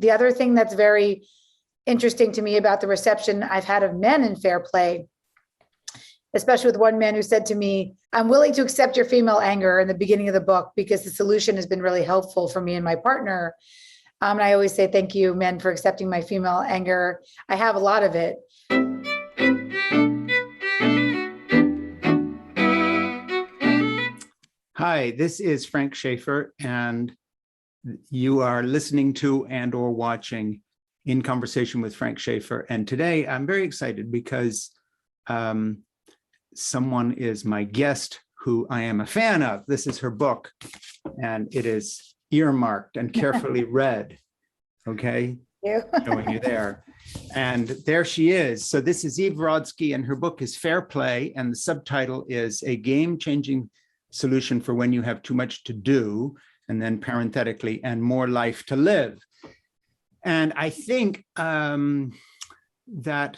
the other thing that's very interesting to me about the reception I've had of men in fair play, especially with one man who said to me, I'm willing to accept your female anger in the beginning of the book because the solution has been really helpful for me and my partner. And I always say, thank you, men, for accepting my female anger. I have a lot of it. Hi, this is Frank Schaeffer, and you are listening to and or watching In Conversation with Frank Schaeffer. And today I'm very excited because someone is my guest who I am a fan of. This is her book, and it is earmarked and carefully read. Okay, showing you there. And there she is. So this is Eve Rodsky, and her book is Fair Play, and the subtitle is A Game-Changing Solution for When You Have Too Much to Do, and then parenthetically, and more life to live. And I think that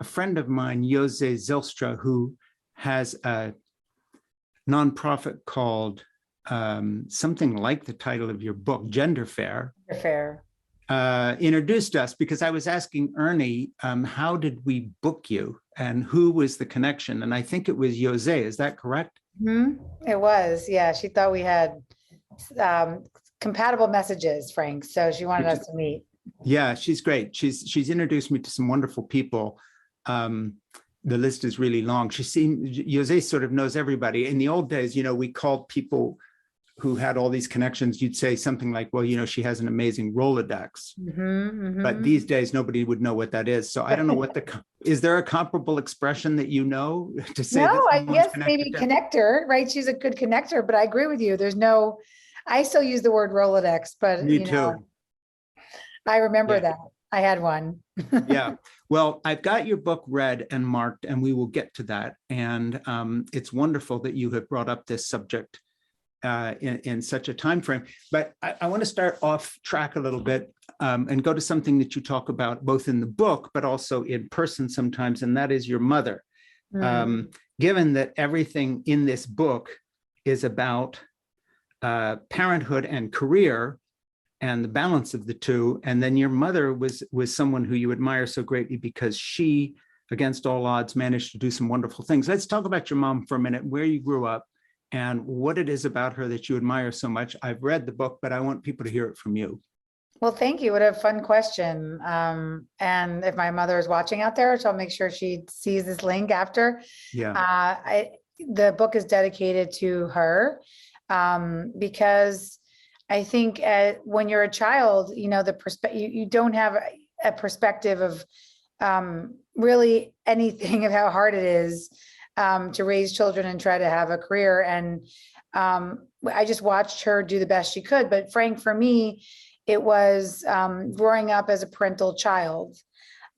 a friend of mine, Jose Zylstra, who has a nonprofit called something like the title of your book, Gender Fair, introduced us, because I was asking Ernie, how did we book you and who was the connection? And I think it was Jose, is that correct? Mm-hmm. It was, yeah. She thought we had compatible messages, Frank. So she wanted us to meet. Yeah, she's great. She's introduced me to some wonderful people. The list is really long. Jose sort of knows everybody. In the old days, we called people who had all these connections. You'd say something like, well, she has an amazing Rolodex. But these days, nobody would know what that is. So I don't know is there a comparable expression that to say? No, I guess maybe connector, right? She's a good connector, but I agree with you. I still use the word Rolodex, but me too. I remember that. I had one. Yeah. Well, I've got your book read and marked, and we will get to that. And it's wonderful that you have brought up this subject in such a time frame. But I want to start off track a little bit and go to something that you talk about both in the book, but also in person sometimes, and that is your mother. Given that everything in this book is about parenthood and career and the balance of the two, and then your mother was someone who you admire so greatly because she, against all odds, managed to do some wonderful things. Let's talk about your mom for a minute, where you grew up, and what it is about her that you admire so much. I've read the book, but I want people to hear it from you. Well, thank you. What a fun question. And if my mother is watching out there, so I'll make sure she sees this link after. Yeah. The book is dedicated to her because I think when you're a child, you don't have a perspective of really anything of how hard it is to raise children and try to have a career. And I just watched her do the best she could. But Frank, for me, it was growing up as a parental child.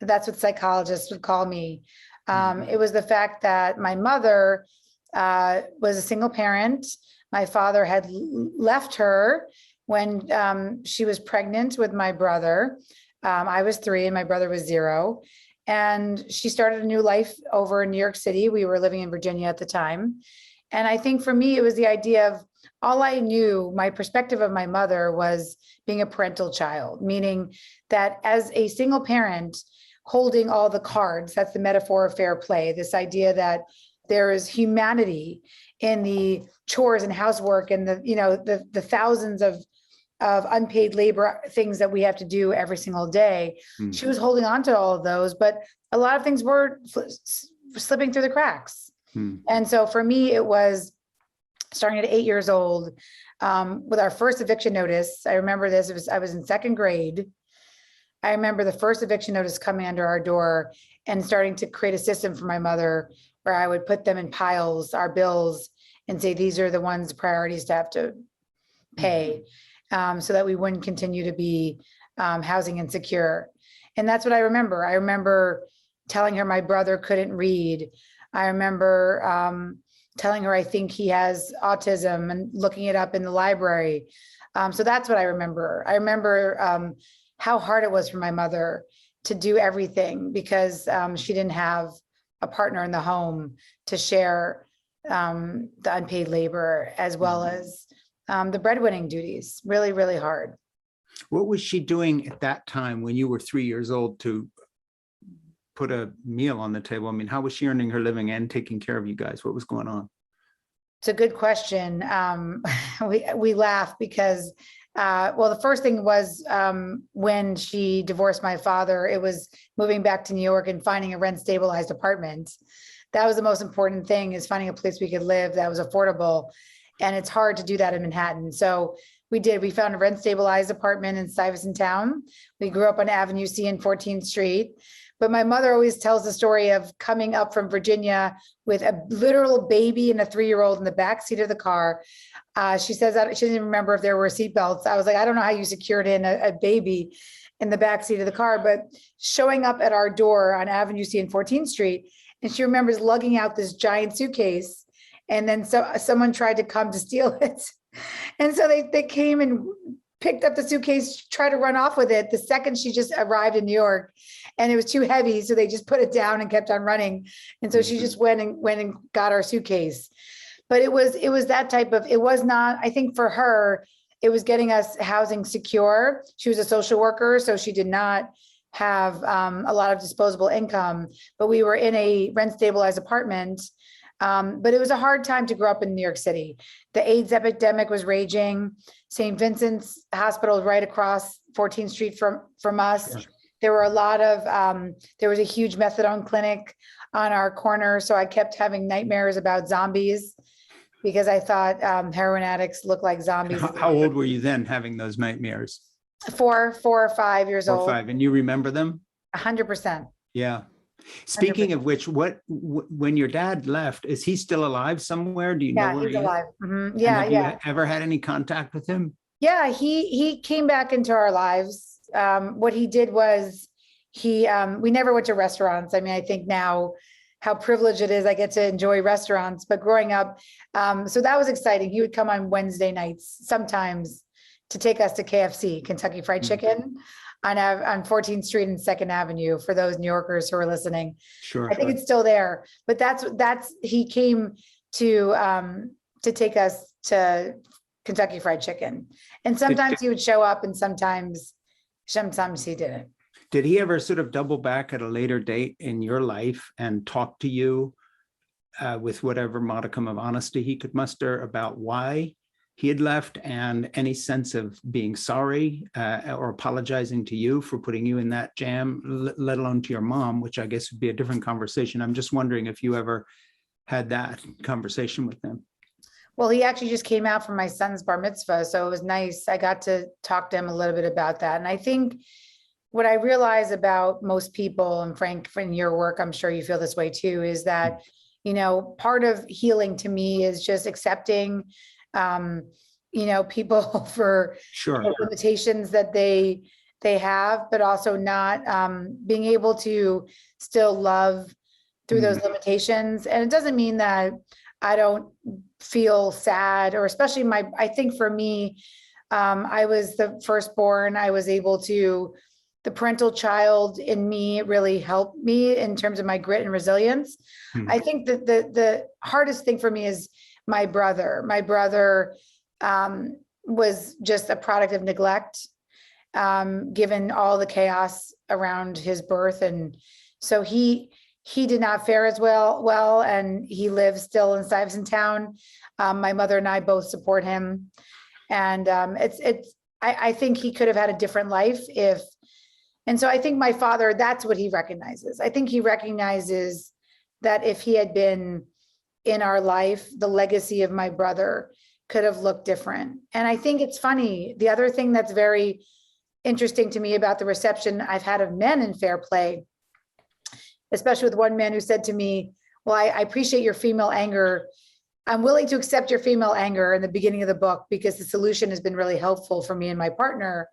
That's what psychologists would call me. It was the fact that my mother was a single parent. My father had left her when she was pregnant with my brother. I was 3 and my brother was 0. And she started a new life over in New York City. We were living in Virginia at the time. And I think for me, it was the idea of all I knew, my perspective of my mother was being a parental child, meaning that as a single parent holding all the cards, that's the metaphor of fair play, this idea that there is humanity in the chores and housework and the thousands of unpaid labor things that we have to do every single day. She was holding on to all of those, but a lot of things were slipping through the cracks. And so for me, it was starting at 8 years old with our first eviction notice. I remember this, I was in 2nd grade. I remember the first eviction notice coming under our door and starting to create a system for my mother where I would put them in piles, our bills, and say, these are the ones priorities to have to pay. So that we wouldn't continue to be housing insecure. And that's what I remember. I remember telling her my brother couldn't read. I remember telling her I think he has autism and looking it up in the library. So that's what I remember. I remember how hard it was for my mother to do everything because she didn't have a partner in the home to share the unpaid labor as well as the breadwinning duties. Really, really hard. What was she doing at that time when you were 3 years old to put a meal on the table? I mean, how was she earning her living and taking care of you guys? What was going on? It's a good question. We laugh because, well, the first thing was when she divorced my father, it was moving back to New York and finding a rent stabilized apartment. That was the most important thing, is finding a place we could live that was affordable. And it's hard to do that in Manhattan. So we did. We found a rent stabilized apartment in Stuyvesant Town. We grew up on Avenue C and 14th Street. But my mother always tells the story of coming up from Virginia with a literal baby and a 3-year-old in the back seat of the car. She says that she didn't even remember if there were seatbelts. I was like, I don't know how you secured in a baby in the back seat of the car, but showing up at our door on Avenue C and 14th Street. And she remembers lugging out this giant suitcase. And then someone tried to come to steal it. And so they came and picked up the suitcase, tried to run off with it the second she just arrived in New York, and it was too heavy. So they just put it down and kept on running. And so she just went and got our suitcase. But it was that type of, it was not, I think for her, it was getting us housing secure. She was a social worker, so she did not have a lot of disposable income, but we were in a rent stabilized apartment. But it was a hard time to grow up in New York City. The AIDS epidemic was raging. St. Vincent's Hospital is right across 14th Street from us. Yeah. There were a lot of, there was a huge methadone clinic on our corner. So I kept having nightmares about zombies because I thought heroin addicts look like zombies. How old were you then having those nightmares? 4 or 5 years old. 4 or 5, and you remember them? 100%. Yeah. Speaking 100%. Of which, when your dad left, is he still alive somewhere? Do you know where he's alive. Mm-hmm. Yeah, have you ever had any contact with him? Yeah, he came back into our lives. What he did was we never went to restaurants. I mean, I think now how privileged it is I get to enjoy restaurants, but growing up, so that was exciting. He would come on Wednesday nights sometimes to take us to KFC, Kentucky Fried Chicken, on 14th Street and 2nd Avenue, for those New Yorkers who are listening. Sure. I think it's still there, but he came to take us to Kentucky Fried Chicken. And sometimes he would show up and sometimes he didn't. Did he ever sort of double back at a later date in your life and talk to you with whatever modicum of honesty he could muster about why he had left, and any sense of being sorry or apologizing to you for putting you in that jam, let alone to your mom, which I guess would be a different conversation. I'm just wondering if you ever had that conversation with him. Well, he actually just came out from my son's bar mitzvah, so it was nice. I got to talk to him a little bit about that. And I think what I realize about most people, and Frank, in your work, I'm sure you feel this way too, is that, part of healing to me is just accepting people for the limitations that they have, but also not being able to still love through those limitations. And it doesn't mean that I don't feel sad, or especially I think for me, I was the firstborn. I was able to, the parental child in me really helped me in terms of my grit and resilience. I think that the hardest thing for me is my brother. My brother was just a product of neglect, given all the chaos around his birth. And so he did not fare as well, and he lives still in Stuyvesant Town. My mother and I both support him. And I think he could have had a different life and so I think my father, that's what he recognizes. I think he recognizes that if he had been in our life, the legacy of my brother could have looked different. And I think it's funny. The other thing that's very interesting to me about the reception I've had of men in Fair Play, especially with one man who said to me, well, I appreciate your female anger. I'm willing to accept your female anger in the beginning of the book because the solution has been really helpful for me and my partner.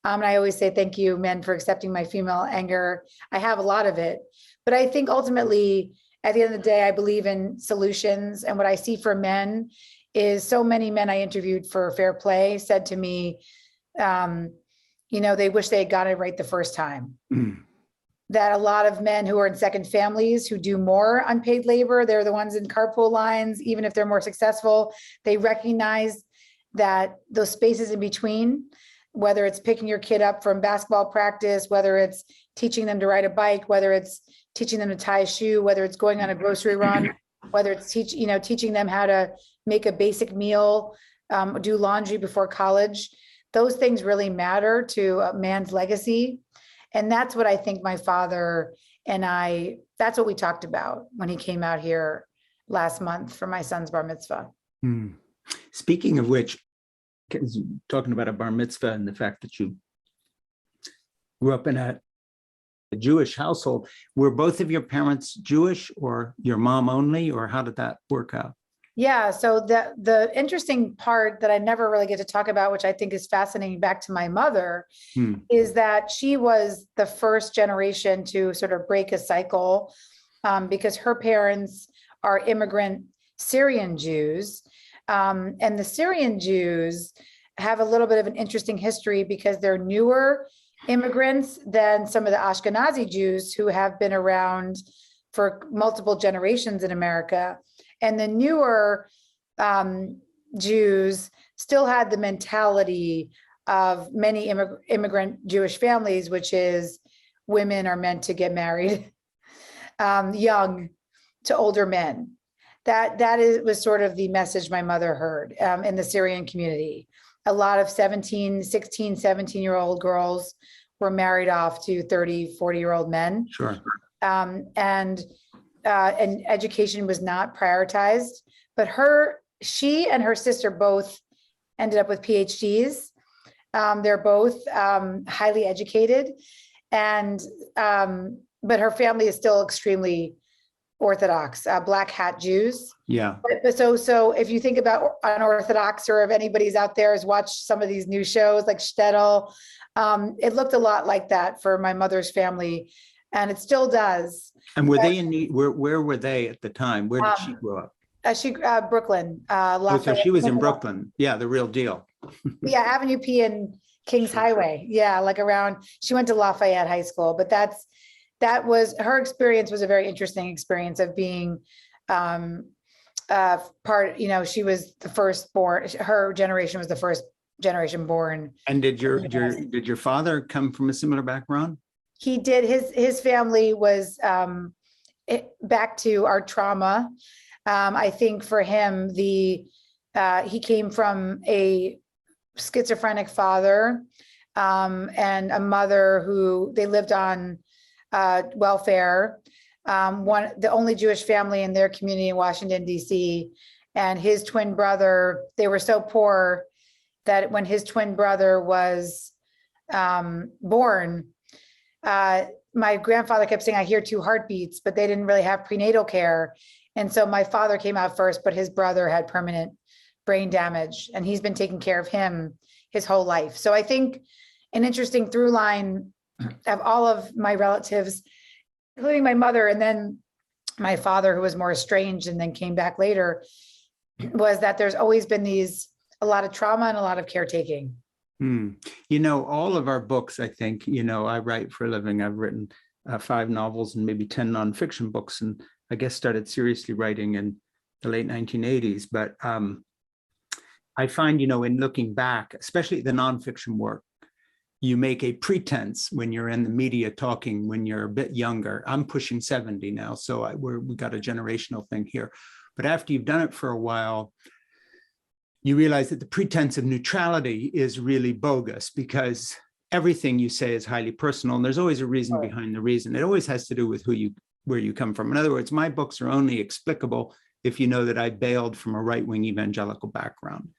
And I always say, thank you, men, for accepting my female anger. I have a lot of it, but I think ultimately, at the end of the day, I believe in solutions. And what I see for men is so many men I interviewed for Fair Play said to me, they wish they had gotten it right the first time. That a lot of men who are in second families who do more unpaid labor, they're the ones in carpool lines, even if they're more successful, they recognize that those spaces in between, whether it's picking your kid up from basketball practice, whether it's teaching them to ride a bike, whether it's teaching them to tie a shoe, whether it's going on a grocery run, whether it's teaching them how to make a basic meal, do laundry before college. Those things really matter to a man's legacy. And that's what I think my father and I, that's what we talked about when he came out here last month for my son's bar mitzvah. Speaking of which, talking about a bar mitzvah and the fact that you grew up in a Jewish household, were both of your parents Jewish, or your mom only, or how did that work out? Yeah, so the interesting part that I never really get to talk about, which I think is fascinating back to my mother, is that she was the first generation to sort of break a cycle, because her parents are immigrant Syrian Jews. And the Syrian Jews have a little bit of an interesting history because they're newer immigrants than some of the Ashkenazi Jews who have been around for multiple generations in America. And the newer Jews still had the mentality of many immigrant Jewish families, which is women are meant to get married young to older men. Was sort of the message my mother heard in the Syrian community. A lot of 16, 17-year-old girls were married off to 30, 40-year-old men. Sure. And education was not prioritized, but she and her sister both ended up with PhDs. They're both highly educated, but her family is still extremely Orthodox, Black hat Jews. Yeah. But so if you think about unorthodox, or if anybody's out there has watched some of these new shows like Shtetl, it looked a lot like that for my mother's family, and it still does. And were they where were they at the time? Where did she grow up? Brooklyn. So she was in Brooklyn. Yeah, the real deal. Yeah, Avenue P and Kings Highway. Yeah, like around. She went to Lafayette High School, but that was her experience. Was a very interesting experience of being she was the first born. Her generation was the first generation born. And did your father come from a similar background? He did. His family was back to our trauma. I think for him, he came from a schizophrenic father and a mother who they lived on welfare. The only Jewish family in their community in Washington, D.C. And his twin brother, they were so poor that when his twin brother was born, my grandfather kept saying, I hear 2 heartbeats, but they didn't really have prenatal care. And so my father came out first, but his brother had permanent brain damage, and he's been taking care of him his whole life. So I think an interesting through line of all of my relatives, including my mother, and then my father, who was more estranged and then came back later, was that there's always been a lot of trauma and a lot of caretaking. All of our books, I think, I write for a living. I've written 5 novels and maybe 10 nonfiction books, and I guess started seriously writing in the late 1980s. But I find, in looking back, especially the nonfiction work, you make a pretense when you're in the media talking when you're a bit younger. I'm pushing 70 now, so we got a generational thing here. But after you've done it for a while, you realize that the pretense of neutrality is really bogus, because everything you say is highly personal, and there's always a reason behind the reason. It always has to do with where you come from. In other words, my books are only explicable if you know that I bailed from a right-wing evangelical background.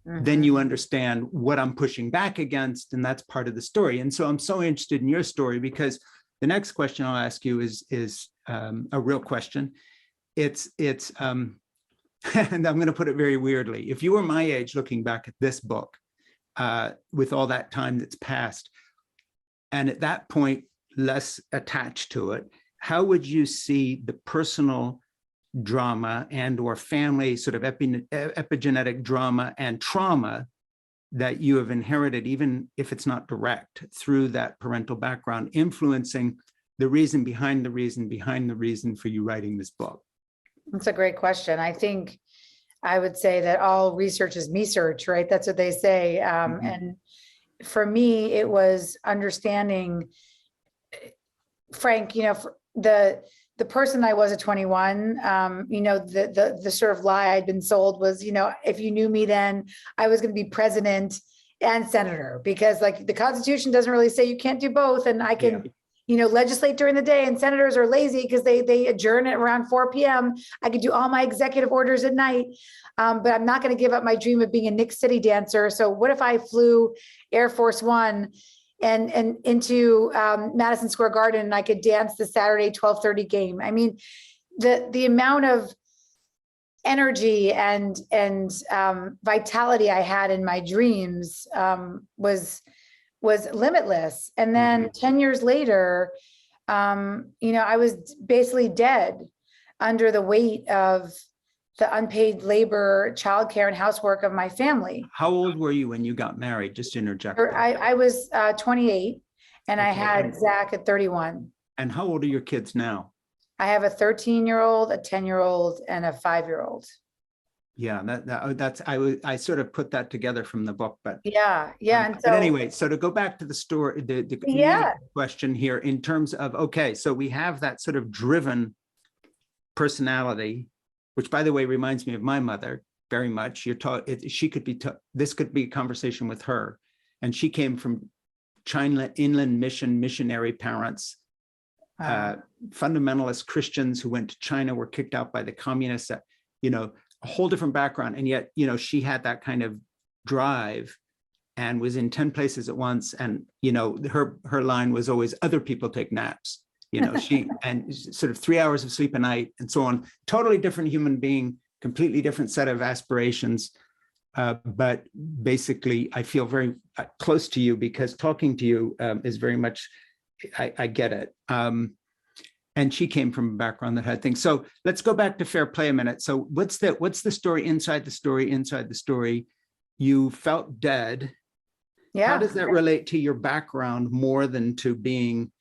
Then you understand what I'm pushing back against, and that's part of the story. And so I'm so interested in your story, because the next question I'll ask you is a real question. It's and I'm going to put it very weirdly. If you were my age looking back at this book, with all that time that's passed, and at that point less attached to it, how would you see the personal drama and or family sort of epigenetic drama and trauma that you have inherited, even if it's not direct, through that parental background, influencing the reason behind the reason for you writing this book? That's a great question. I think I would say that all research is me search, right? That's what they say. And for me, it was understanding, Frank, the person I was at 21, the sort of lie I'd been sold was, if you knew me then, I was going to be president and senator, because like the Constitution doesn't really say you can't do both. And I can, legislate during the day, and senators are lazy because they adjourn at around 4 p.m. I could do all my executive orders at night. But I'm not going to give up my dream of being a Nick City dancer. So what if I flew Air Force One and into Madison Square Garden, and I could dance the Saturday 12:30 game? I mean, the amount of energy and vitality I had in my dreams was limitless. And then 10 years later, I was basically dead under the weight of the unpaid labor, childcare, and housework of my family. How old were you when you got married? Just interject. I was 28, and I had Zach at 31. And how old are your kids now? I have a 13-year-old, a 10-year-old, and a 5-year-old. Yeah, that's I sort of put that together from the book, but yeah. And so, but anyway, so to go back to the story, the question here in terms of, okay, so we have that sort of driven personality, which by the way reminds me of my mother very much. You're taught she could be this could be a conversation with her, and she came from China inland missionary parents. Fundamentalist Christians who went to China, were kicked out by the communists, a whole different background. And yet, she had that kind of drive and was in 10 places at once. And, her line was always, other people take naps, she, and sort of 3 hours of sleep a night and so on. Totally different human being, completely different set of aspirations. But basically, I feel very close to you because talking to you is very much, I get it. And she came from a background that had things. So let's go back to fair play a minute. So what's the story inside the story inside the story? You felt dead. Yeah. How does that relate to your background more than to being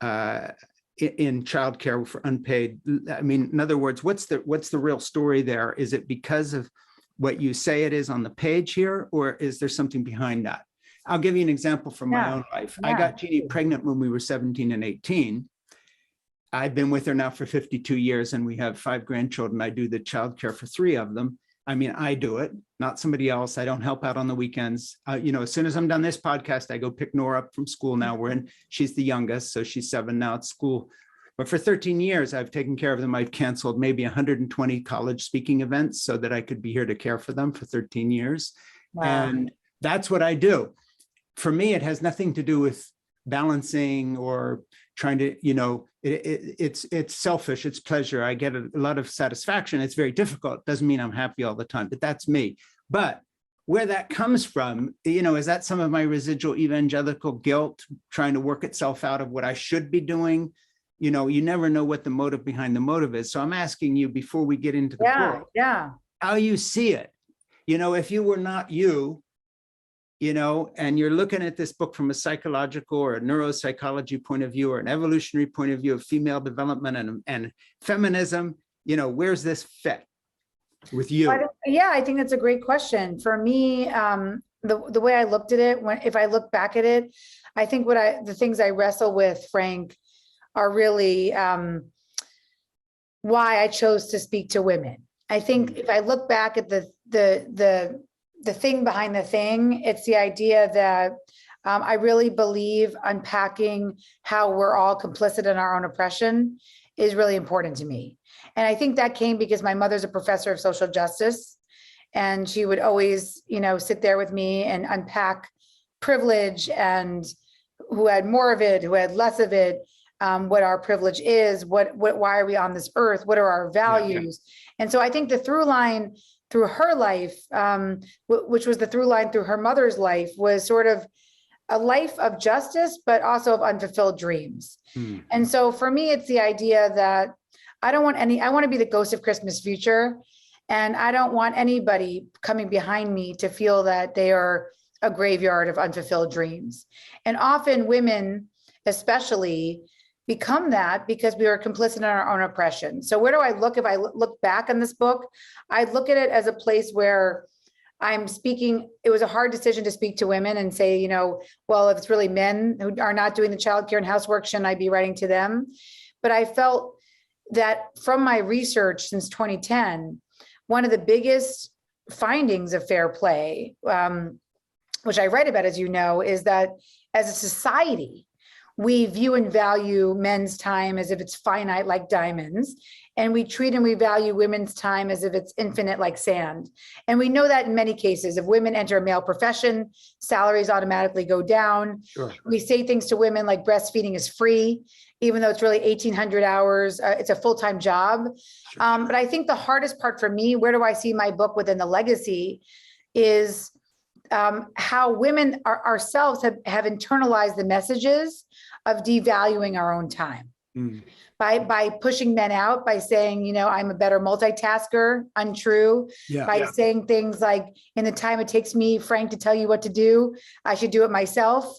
in childcare for unpaid? I mean, in other words, what's the real story there? Is it because of what you say it is on the page here, or is there something behind that? I'll give you an example from my own life. I got Jeannie pregnant when we were 17 and 18. I've been with her now for 52 years, and we have 5 grandchildren. I do the childcare for 3 of them. I mean, I do it, not somebody else. I don't help out on the weekends. As soon as I'm done this podcast, I go pick Nora up from school. Now she's the youngest, so she's 7 now at school. But for 13 years, I've taken care of them. I've canceled maybe 120 college speaking events so that I could be here to care for them for 13 years. Wow. And that's what I do. For me, it has nothing to do with balancing or trying to, it's selfish, it's pleasure. I get a lot of satisfaction. It's very difficult. Doesn't mean I'm happy all the time, but that's me. But where that comes from, is that some of my residual evangelical guilt trying to work itself out of what I should be doing? You never know what the motive behind the motive is. So I'm asking you before we get into the book, how you see it. If you were not you, and you're looking at this book from a psychological or a neuropsychology point of view or an evolutionary point of view of female development and feminism, where's this fit with you? I think that's a great question. For me, the way I looked at it, if I look back at it, I think the things I wrestle with, Frank, are really why I chose to speak to women. I think if I look back at the thing behind the thing, it's the idea that I really believe unpacking how we're all complicit in our own oppression is really important to me. And I think that came because my mother's a professor of social justice, and she would always, sit there with me and unpack privilege and who had more of it, who had less of it, what our privilege is, why are we on this earth? What are our values? Yeah. And so I think the through line through her life, which was the through line through her mother's life, was sort of a life of justice, but also of unfulfilled dreams. Mm. And so for me, it's the idea that I want to be the ghost of Christmas future. And I don't want anybody coming behind me to feel that they are a graveyard of unfulfilled dreams. And often women, especially, become that because we are complicit in our own oppression. So where do I look? If I look back on this book, I look at it as a place where I'm speaking, it was a hard decision to speak to women and say, you know, well, if it's really men who are not doing the childcare and housework, shouldn't I be writing to them? But I felt that from my research since 2010, one of the biggest findings of fair play, which I write about, as you know, is that as a society, we view and value men's time as if it's finite like diamonds, and we treat and we value women's time as if it's infinite like sand. And we know that in many cases, if women enter a male profession, salaries automatically go down. Sure. We say things to women like breastfeeding is free, even though it's really 1,800 hours. It's a full-time job. Sure. But I think the hardest part for me, where do I see my book within the legacy, is how women ourselves have internalized the messages of devaluing our own time by pushing men out, by saying, you know, I'm a better multitasker, untrue, by saying things like, in the time it takes me, Frank, to tell you what to do, I should do it myself.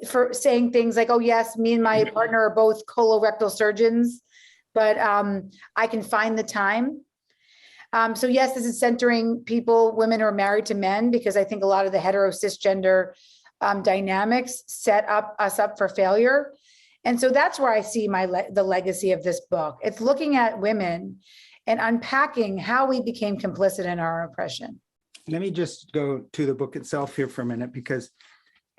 For saying things like, oh yes, me and my partner are both colorectal surgeons, but I can find the time. So yes, this is centering people, women who are married to men, because I think a lot of the hetero cisgender dynamics set us up for failure. And so that's where I see the legacy of this book. It's looking at women and unpacking how we became complicit in our own oppression. Let me just go to the book itself here for a minute, because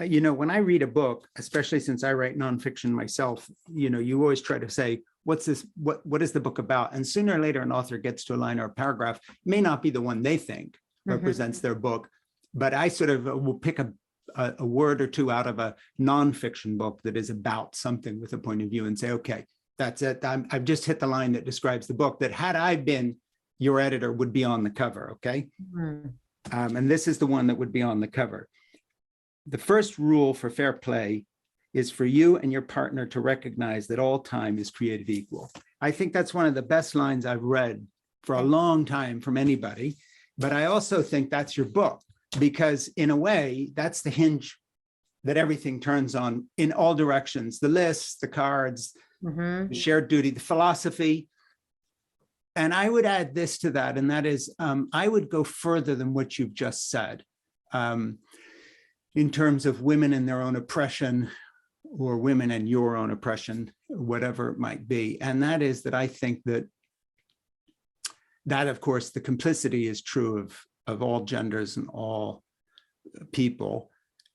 you know, when I read a book, especially since I write nonfiction myself, you know, you always try to say, what's this, what is the book about? And sooner or later, an author gets to a line or a paragraph, may not be the one they think represents their book, but I sort of will pick a word or two out of a nonfiction book that is about something with a point of view and say, okay, that's it. I've just hit the line that describes the book that, had I been your editor, would be on the cover, okay? And this is the one that would be on the cover. The first rule for fair play is for you and your partner to recognize that all time is created equal. I think that's one of the best lines I've read for a long time from anybody, but I also think that's your book, because in a way, that's the hinge that everything turns on in all directions: the lists, the cards, the shared duty, the philosophy. And I would add this to that, and that is, I would go further than what you've just said. In terms of women and their own oppression, or women and your own oppression, whatever it might be. And that is that I think that, of course, the complicity is true of all genders and all people,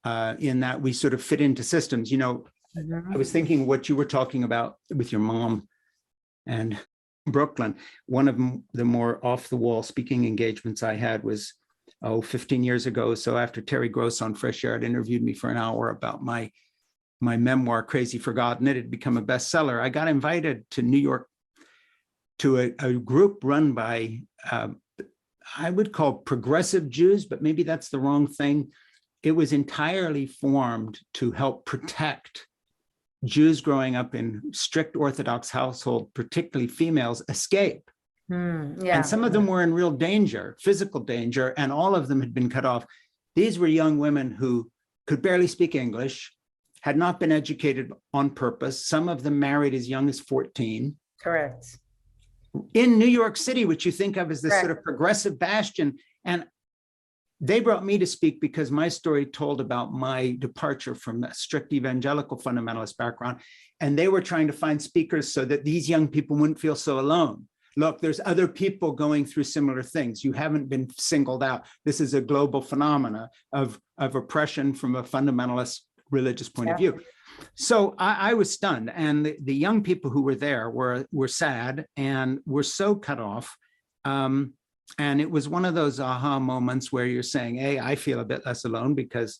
in that we sort of fit into systems. You know, I was thinking what you were talking about with your mom and Brooklyn. One of the more off-the-wall speaking engagements I had was 15 years ago. So after Terry Gross on Fresh Air had interviewed me for an hour about my memoir, Crazy Forgotten, it had become a bestseller. I got invited to New York to a group run by, I would call progressive Jews, but maybe that's the wrong thing. It was entirely formed to help protect Jews growing up in strict Orthodox households, particularly females, escape. And some of them were in real danger, physical danger, and all of them had been cut off. These were young women who could barely speak English, had not been educated on purpose. Some of them married as young as 14. Correct. In New York City, which you think of as this sort of progressive bastion. And they brought me to speak because my story told about my departure from a strict evangelical fundamentalist background. And they were trying to find speakers so that these young people wouldn't feel so alone. Look, there's other people going through similar things. You haven't been singled out. This is a global phenomena of oppression from a fundamentalist religious point of view. So I was stunned. And the young people who were there were sad and were so cut off. And it was one of those aha moments where you're saying, hey, I feel a bit less alone because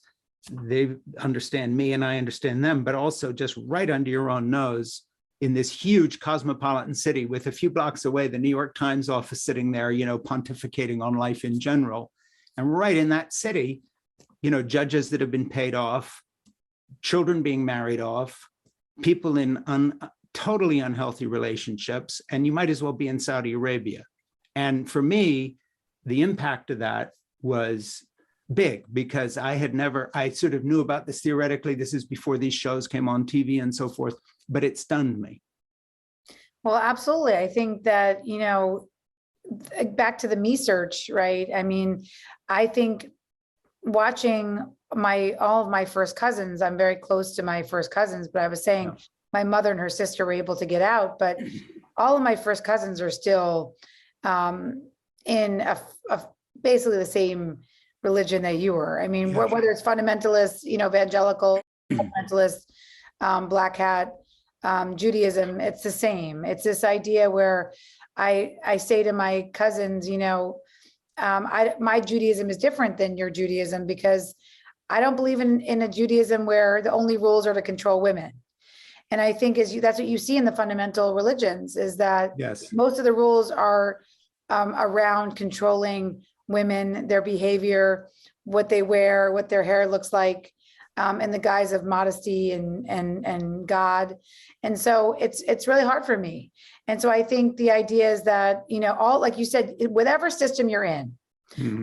they understand me and I understand them, but also just right under your own nose, in this huge cosmopolitan city with a few blocks away, the New York Times office sitting there, you know, pontificating on life in general. And right in that city, you know, judges that have been paid off, children being married off, people in totally unhealthy relationships, and you might as well be in Saudi Arabia. And for me, the impact of that was big, because I sort of knew about this theoretically. This is before these shows came on TV and so forth, but it stunned me. Well, absolutely. I think that, you know, back to the me search, right? I mean, I think watching all of my first cousins, I'm very close to my first cousins, but I was saying Yeah. my mother and her sister were able to get out, but all of my first cousins are still in basically the same religion that you were. I mean, Yeah. whether it's fundamentalists, evangelical, fundamentalist, black hat, Judaism, it's the same. It's this idea where I say to my cousins, my Judaism is different than your Judaism, because I don't believe in a Judaism where the only rules are to control women. And I think that's what you see in the fundamental religions, is that Yes. most of the rules are around controlling women, their behavior, what they wear, what their hair looks like, in the guise of modesty and God. And so it's really hard for me. And so I think the idea is that, all, like you said, whatever system you're in,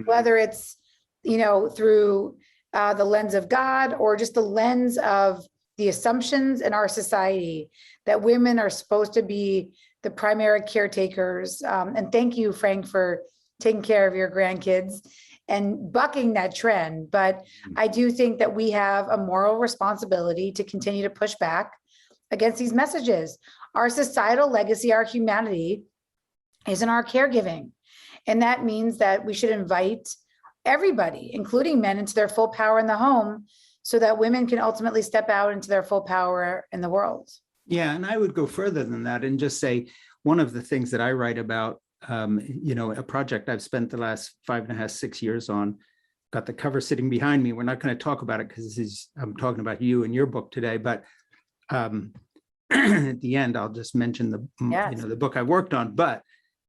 whether it's, through the lens of God or just the lens of the assumptions in our society that women are supposed to be the primary caretakers. And thank you, Frank, for taking care of your grandkids and bucking that trend. But I do think that we have a moral responsibility to continue to push back against these messages. Our societal legacy, our humanity, is in our caregiving. And that means that we should invite everybody, including men, into their full power in the home, so that women can ultimately step out into their full power in the world. Yeah, and I would go further than that and just say, one of the things that I write about, a project I've spent the last 5.5, 6 years on, got the cover sitting behind me. We're not going to talk about it because I'm talking about you and your book today, but at the end, I'll just mention the book I worked on. But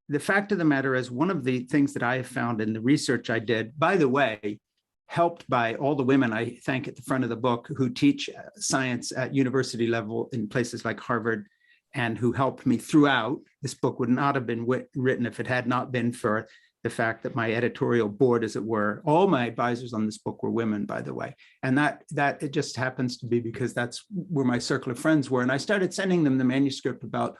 the fact of the matter is, one of the things that I have found in the research I did, by the way, helped by all the women I thank at the front of the book who teach science at university level in places like Harvard, and who helped me throughout. This book would not have been written if it had not been for the fact that my editorial board, as it were, all my advisors on this book were women, by the way. And that it just happens to be because that's where my circle of friends were. And I started sending them the manuscript about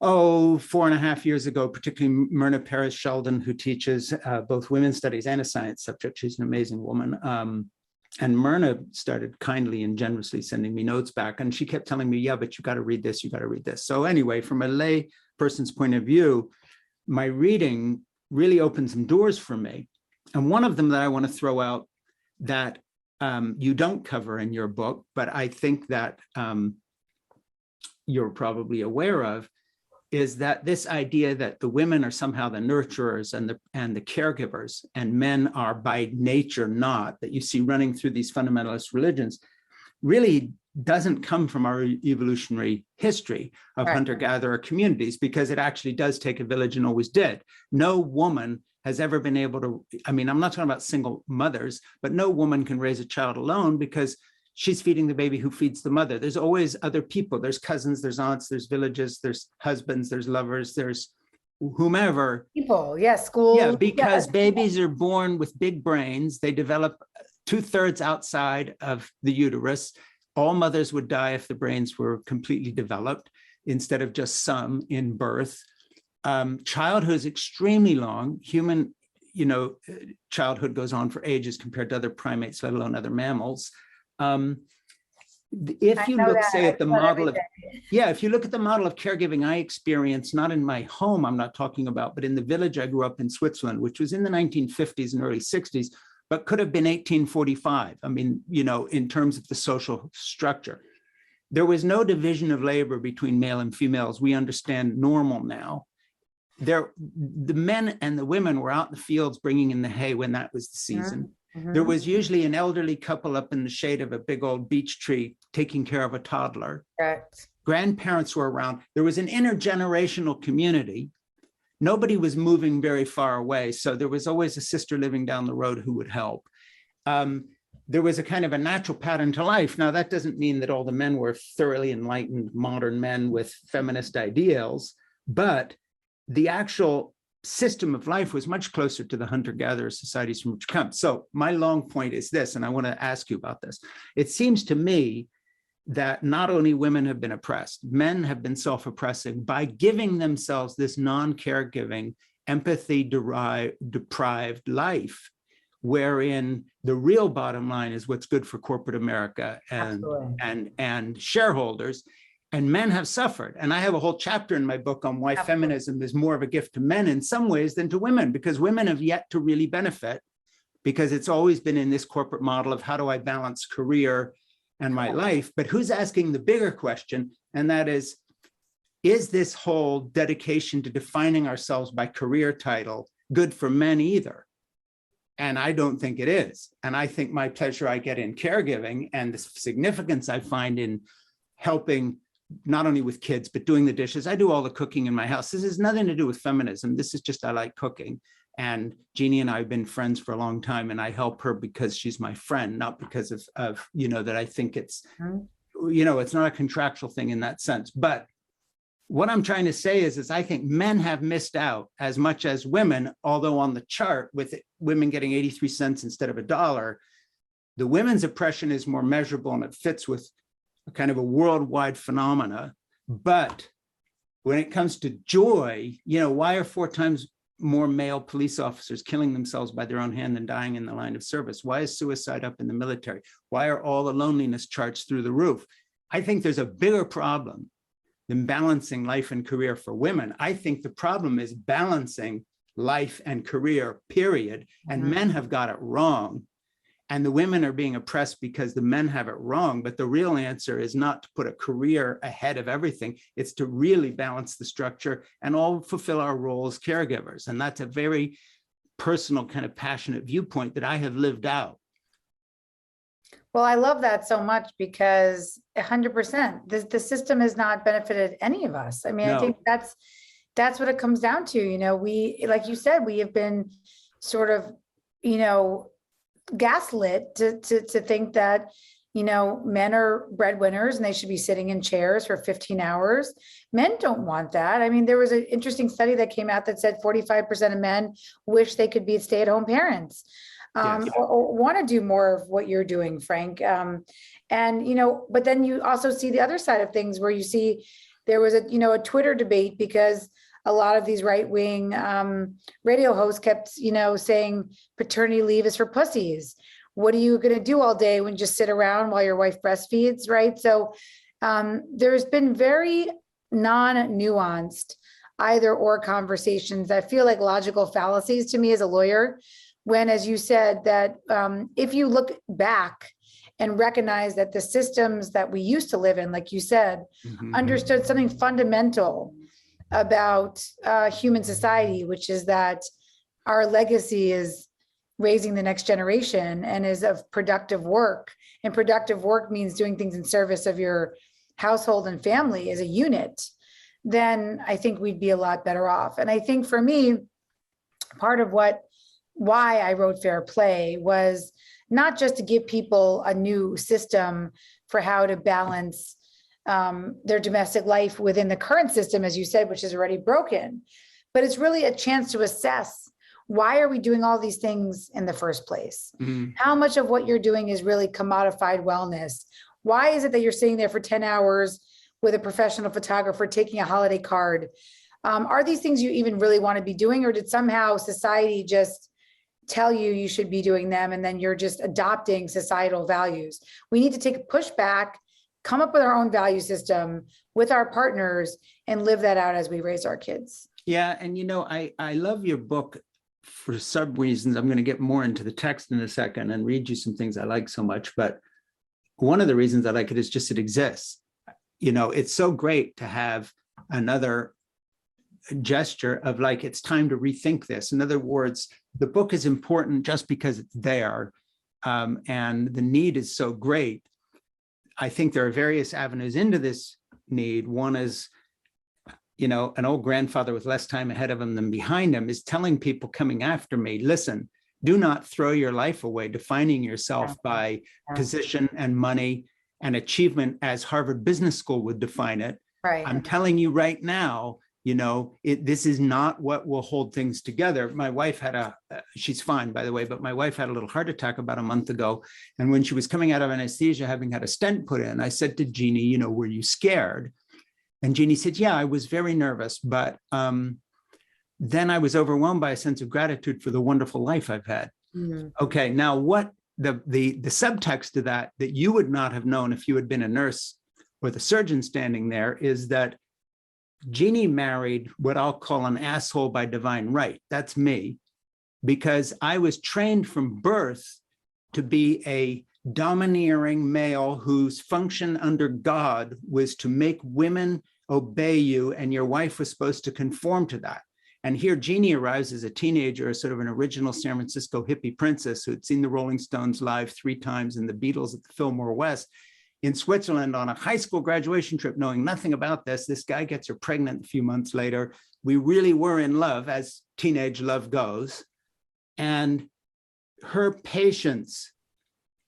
4.5 years ago, particularly Myrna Perez Sheldon, who teaches both women's studies and a science subject. She's an amazing woman. And Myrna started kindly and generously sending me notes back. And she kept telling me, yeah, but you got to read this, you got to read this. So anyway, from a lay person's point of view, my reading really opened some doors for me. And one of them that I want to throw out that you don't cover in your book, but I think that you're probably aware of, is that this idea that the women are somehow the nurturers and the caregivers, and men are by nature not, that you see running through these fundamentalist religions, really doesn't come from our evolutionary history of hunter-gatherer communities, because it actually does take a village and always did. No woman has ever been able to, I mean, I'm not talking about single mothers, but no woman can raise a child alone because she's feeding the baby who feeds the mother. There's always other people. There's cousins, there's aunts, there's villages, there's husbands, there's lovers, there's whomever. People, schools. Yeah, because babies are born with big brains. They develop 2/3 outside of the uterus. All mothers would die if the brains were completely developed, instead of just some in birth. Childhood is extremely long. Human, childhood goes on for ages compared to other primates, let alone other mammals. If you look, say, at the model of, if you look at the model of caregiving I experienced, not in my home, I'm not talking about, but in the village I grew up in Switzerland, which was in the 1950s and early 60s, but could have been 1845. I mean, in terms of the social structure, there was no division of labor between male and females. We understand normal now. The men and the women were out in the fields bringing in the hay when that was the season. There was usually an elderly couple up in the shade of a big old beech tree taking care of a toddler. Correct. Grandparents were around. There was an intergenerational community. Nobody was moving very far away, so there was always a sister living down the road who would help. There was a kind of a natural pattern to life. Now, that doesn't mean that all the men were thoroughly enlightened modern men with feminist ideals, but the actual system of life was much closer to the hunter-gatherer societies from which come. So my long point is this, and I want to ask you about this. It seems to me that not only women have been oppressed, men have been self-oppressing by giving themselves this non-caregiving, empathy-deprived life, wherein the real bottom line is what's good for corporate America and shareholders. And men have suffered. And I have a whole chapter in my book on why feminism is more of a gift to men in some ways than to women, because women have yet to really benefit, because it's always been in this corporate model of how do I balance career and my life. But who's asking the bigger question? And that is this whole dedication to defining ourselves by career title good for men either? And I don't think it is. And I think my pleasure I get in caregiving and the significance I find in helping not only with kids, but doing the dishes. I do all the cooking in my house. This has nothing to do with feminism. This is just, I like cooking. And Jeannie and I have been friends for a long time, and I help her because she's my friend, not because of that I think it's, it's not a contractual thing in that sense. But what I'm trying to say is I think men have missed out as much as women, although on the chart with women getting 83 cents instead of $1, the women's oppression is more measurable and it fits with a kind of a worldwide phenomena. But when it comes to joy, why are 4 times more male police officers killing themselves by their own hand than dying in the line of service? Why is suicide up in the military? Why are all the loneliness charts through the roof? I think there's a bigger problem than balancing life and career for women. I think the problem is balancing life and career, period. And men have got it wrong. And the women are being oppressed because the men have it wrong. But the real answer is not to put a career ahead of everything. It's to really balance the structure and all fulfill our role as caregivers. And that's a very personal, kind of passionate viewpoint that I have lived out. Well, I love that so much because 100%, the system has not benefited any of us. I mean, I think that's what it comes down to. We, like you said, we have been sort of, gaslit to think that, men are breadwinners and they should be sitting in chairs for 15 hours. Men don't want that. I mean, there was an interesting study that came out that said 45% of men wish they could be stay-at-home parents. Or want to do more of what you're doing, Frank. But then you also see the other side of things where you see there was a Twitter debate because a lot of these right-wing radio hosts kept, saying paternity leave is for pussies. What are you going to do all day when you just sit around while your wife breastfeeds, right? So there's been very non-nuanced either or conversations that feel like logical fallacies to me as a lawyer. When, as you said, that if you look back and recognize that the systems that we used to live in, like you said, understood something fundamental about human society, which is that our legacy is raising the next generation and is of productive work. And productive work means doing things in service of your household and family as a unit, then I think we'd be a lot better off. And I think for me, part of why I wrote Fair Play was not just to give people a new system for how to balance their domestic life within the current system, as you said, which is already broken, but it's really a chance to assess, why are we doing all these things in the first place? How much of what you're doing is really commodified wellness? Why is it that you're sitting there for 10 hours with a professional photographer taking a holiday card? Are these things you even really want to be doing, or did somehow society just tell you should be doing them and then you're just adopting societal values? We need to take a push back, come up with our own value system with our partners and live that out as we raise our kids. Yeah. And, I love your book for SubReasons. I'm going to get more into the text in a second and read you some things I like so much. But one of the reasons I like it is just it exists. It's so great to have another gesture of like, it's time to rethink this. In other words, the book is important just because it's there. And the need is so great. I think there are various avenues into this need. One is, an old grandfather with less time ahead of him than behind him is telling people coming after me, listen, do not throw your life away defining yourself by position and money and achievement as Harvard Business School would define it. Right. I'm telling you right now, This is not what will hold things together. My wife had she's fine, by the way, but my wife had a little heart attack about a month ago. And when she was coming out of anesthesia, having had a stent put in, I said to Jeannie, were you scared? And Jeannie said, yeah, I was very nervous, but then I was overwhelmed by a sense of gratitude for the wonderful life I've had. Mm-hmm. Okay, now what the subtext to that you would not have known if you had been a nurse or the surgeon standing there is that Jeannie married what I'll call an asshole by divine right. That's me, because I was trained from birth to be a domineering male whose function under God was to make women obey you, and your wife was supposed to conform to that. And here Jeannie arrives as a teenager, sort of an original San Francisco hippie princess who had seen the Rolling Stones live 3 times and the Beatles at the Fillmore West in Switzerland on a high school graduation trip, knowing nothing about this. This guy gets her pregnant a few months later. We really were in love, as teenage love goes. And her patience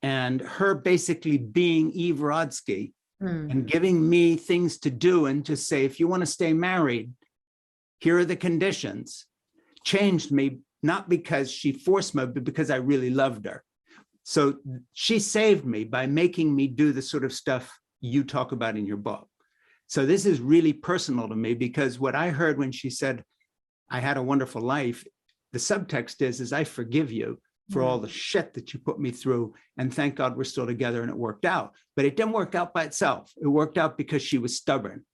and her basically being Eve Rodsky and giving me things to do and to say, if you want to stay married, here are the conditions, changed me, not because she forced me, but because I really loved her. So she saved me by making me do the sort of stuff you talk about in your book. So this is really personal to me, because what I heard when she said, I had a wonderful life, the subtext is I forgive you for all the shit that you put me through. And thank God we're still together and it worked out. But it didn't work out by itself. It worked out because she was stubborn.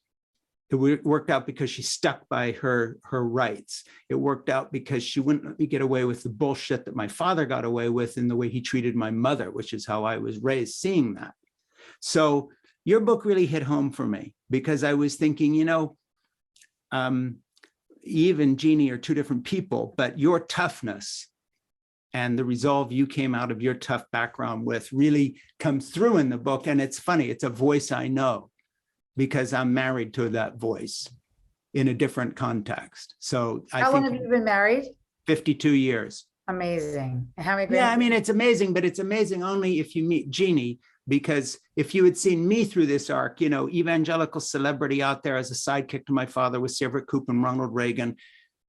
It worked out because she stuck by her rights. It worked out because she wouldn't let me get away with the bullshit that my father got away with in the way he treated my mother, which is how I was raised seeing that. So your book really hit home for me, because I was thinking, Eve and Jeannie are 2 different people, but your toughness and the resolve you came out of your tough background with really comes through in the book. And it's funny, it's a voice I know, because I'm married to that voice in a different context. So how long have you been married? 52 years. Amazing. How many? Yeah, I mean, it's amazing, but it's amazing only if you meet Jeannie, because if you had seen me through this arc, evangelical celebrity out there as a sidekick to my father with Everett Koop and Ronald Reagan,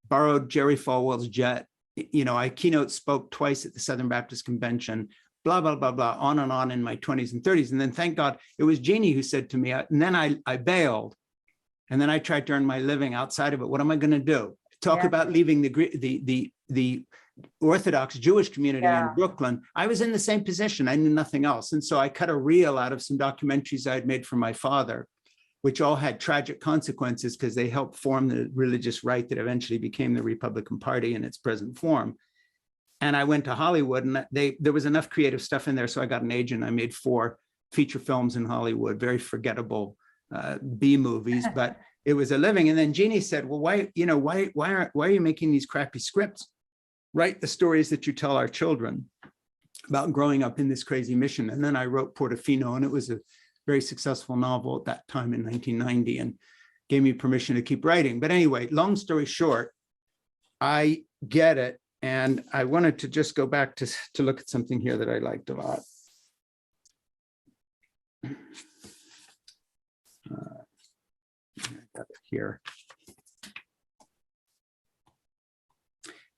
borrowed Jerry Falwell's jet. I keynote spoke twice at the Southern Baptist Convention, blah, blah, blah, blah, on and on in my 20s and 30s. And then thank God it was Jeannie who said to me, and then I bailed. And then I tried to earn my living outside of it. What am I going to do? Talk about leaving the Orthodox Jewish community in Brooklyn. I was in the same position. I knew nothing else. And so I cut a reel out of some documentaries I had made for my father, which all had tragic consequences because they helped form the religious right that eventually became the Republican Party in its present form. And I went to Hollywood, and there was enough creative stuff in there. So I got an agent. I made 4 feature films in Hollywood, very forgettable B movies, but it was a living. And then Jeannie said, well, why are you making these crappy scripts? Write the stories that you tell our children about growing up in this crazy mission. And then I wrote Portofino, and it was a very successful novel at that time in 1990, and gave me permission to keep writing. But anyway, long story short, I get it. And I wanted to just go back to look at something here that I liked a lot. I got it here.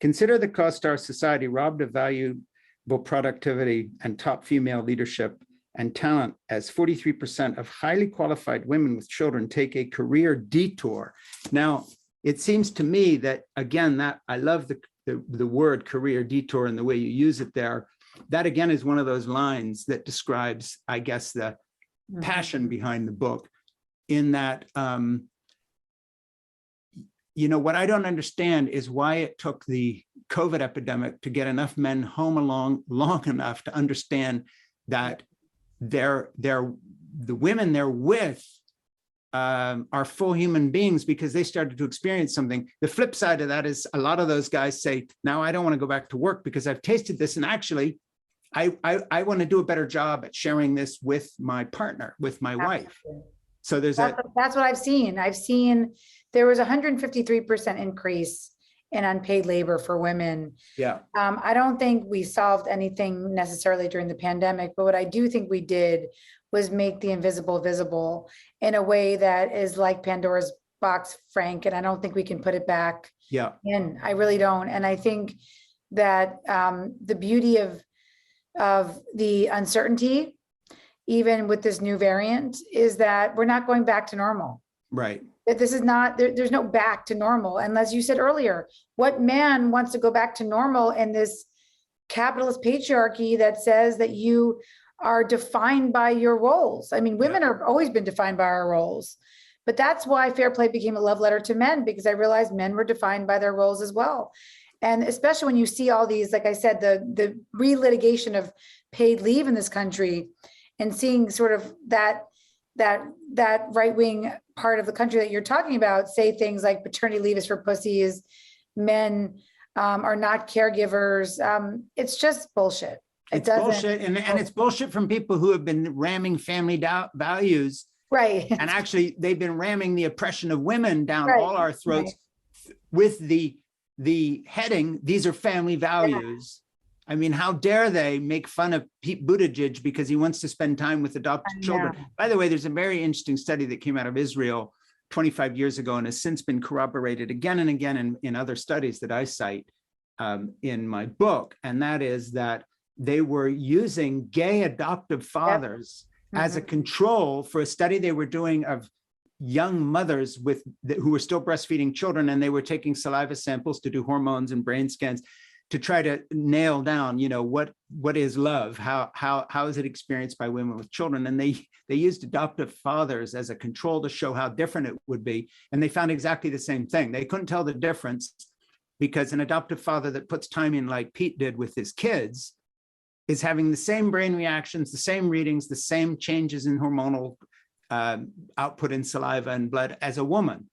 Consider the cost our society robbed of valuable productivity and top female leadership and talent, as 43% of highly qualified women with children take a career detour. Now, it seems to me that, again, that I love the word career detour and the way you use it there. That, again, is one of those lines that describes, I guess, the passion behind the book, in that, what I don't understand is why it took the COVID epidemic to get enough men home long enough to understand that the women they're with are full human beings, because they started to experience something. The flip side of that is a lot of those guys say, now I don't want to go back to work because I've tasted this. And actually, I want to do a better job at sharing this with my partner, with my wife. So that's what I've seen. I've seen there was 153% increase in unpaid labor for women. Yeah. I don't think we solved anything necessarily during the pandemic, but what I do think we did was make the invisible visible in a way that is like Pandora's box, Frank, and I don't think we can put it back Yeah. in. I really don't. And I think that the beauty of the uncertainty, even with this new variant, is that we're not going back to normal. Right. That this is not, there's no back to normal. And as you said earlier, what man wants to go back to normal in this capitalist patriarchy that says that you are defined by your roles? I mean, women are always been defined by our roles, but that's why Fair Play became a love letter to men, because I realized men were defined by their roles as well. And especially when you see all these, like I said, the relitigation of paid leave in this country, and seeing sort of that right-wing part of the country that you're talking about say things like paternity leave is for pussies, men are not caregivers. It's just bullshit. It's bullshit, and it's bullshit from people who have been ramming family values. Right. And actually, they've been ramming the oppression of women down all our throats with the heading, these are family values. I mean, how dare they make fun of Pete Buttigieg because he wants to spend time with adopted children. By the way, there's a very interesting study that came out of Israel 25 years ago and has since been corroborated again and again in other studies that I cite in my book. And that is that they were using gay adoptive fathers as a control for a study they were doing of young mothers who were still breastfeeding children, and they were taking saliva samples to do hormones and brain scans to try to nail down, what is love? How is it experienced by women with children? And they used adoptive fathers as a control to show how different it would be. And they found exactly the same thing. They couldn't tell the difference because an adoptive father that puts time in like Pete did with his kids is having the same brain reactions, the same readings, the same changes in hormonal output in saliva and blood as a woman.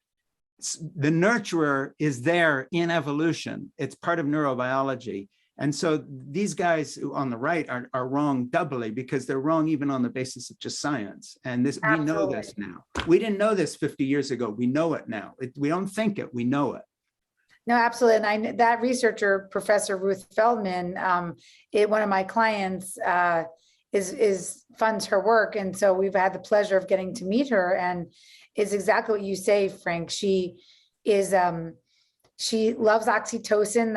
The nurturer is there in evolution. It's part of neurobiology. And so these guys on the right are wrong doubly, because they're wrong even on the basis of just science. And this, we know this now. We didn't know this 50 years ago. We know it now. We don't think it, we know it. No, absolutely. And that researcher, Professor Ruth Feldman, one of my clients funds her work. And so we've had the pleasure of getting to meet her, and it's exactly what you say, Frank. She is, she loves oxytocin.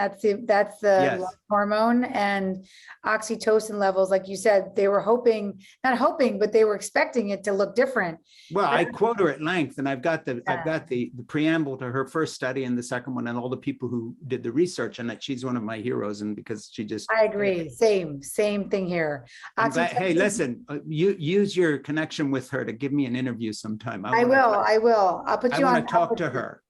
That's the love hormone, and oxytocin levels, like you said, they were not hoping, but they were expecting it to look different. Well, I quote her at length, and I've got the preamble to her first study and the second one, and all the people who did the research, and that she's one of my heroes, and because she just. I agree. Same thing here. Hey, listen, you use your connection with her to give me an interview sometime. I will. I'll put you on. I want to talk to her,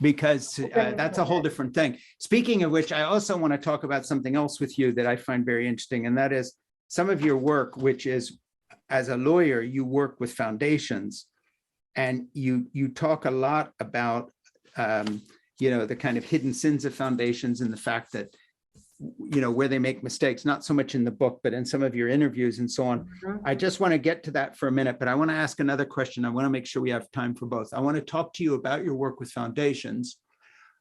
because that's a whole different thing. Speaking of which, I also want to talk about something else with you that I find very interesting, and that is some of your work, which is, as a lawyer, you work with foundations, and you talk a lot about the kind of hidden sins of foundations, and the fact that where they make mistakes, not so much in the book, but in some of your interviews and so on. I just want to get to that for a minute, but I want to ask another question. I want to make sure we have time for both. I want to talk to you about your work with foundations.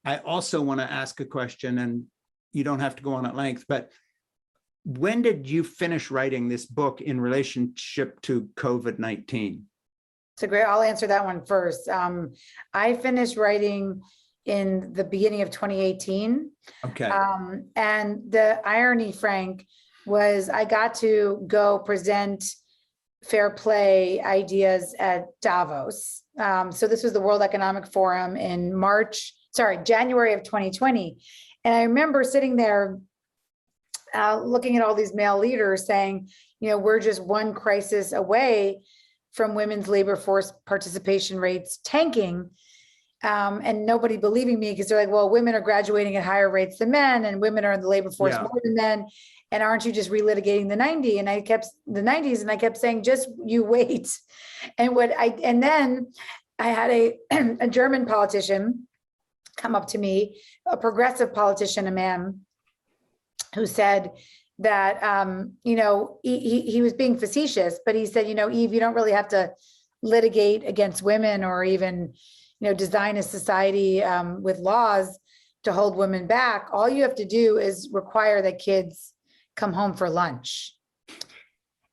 I also want to ask a question, and you don't have to go on at length, but when did you finish writing this book in relationship to COVID-19? I'll answer that one first. I finished writing in the beginning of 2018. Okay. And the irony, Frank, was I got to go present fair play ideas at Davos. So this was the World Economic Forum in January of 2020. And I remember sitting there looking at all these male leaders saying, we're just one crisis away from women's labor force participation rates tanking. And nobody believing me, because they're like, well, women are graduating at higher rates than men, and women are in the labor force more than men. And aren't you just relitigating the 90s? And I kept saying, just you wait. And then I had a German politician come up to me, a progressive politician, a man, who said that, he was being facetious, but he said, Eve, you don't really have to litigate against women or even design a society with laws to hold women back. All you have to do is require that kids come home for lunch.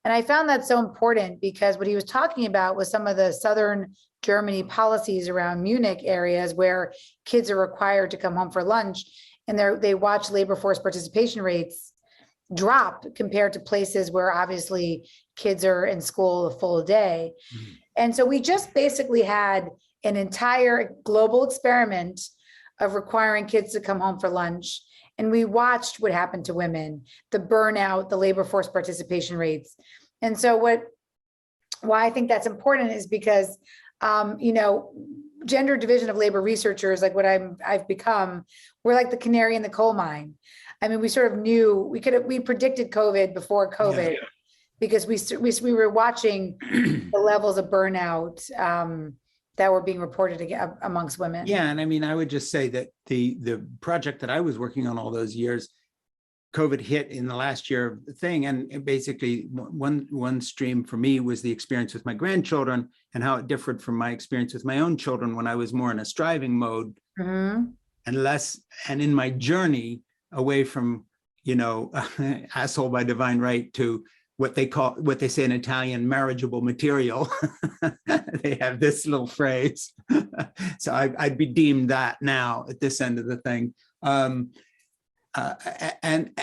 And I found that so important because what he was talking about was some of the Southern Germany policies around Munich areas where kids are required to come home for lunch, and they watch labor force participation rates drop compared to places where obviously kids are in school a full day. Mm-hmm. And so we just basically had an entire global experiment of requiring kids to come home for lunch. And we watched what happened to women, the burnout, the labor force participation rates. And so why I think that's important is because, gender division of labor researchers, like what I've become, we're like the canary in the coal mine. I mean, we sort of knew we predicted COVID before COVID, because we were watching the levels of burnout that were being reported amongst women. Yeah, and I mean, I would just say that the project that I was working on all those years, COVID hit in the last year of the thing, and basically one stream for me was the experience with my grandchildren and how it differed from my experience with my own children when I was more in a striving mode, mm-hmm. and in my journey away from, asshole by divine right to what they say in Italian, marriageable material. They have this little phrase. So I'd be deemed that now at this end of the thing. But then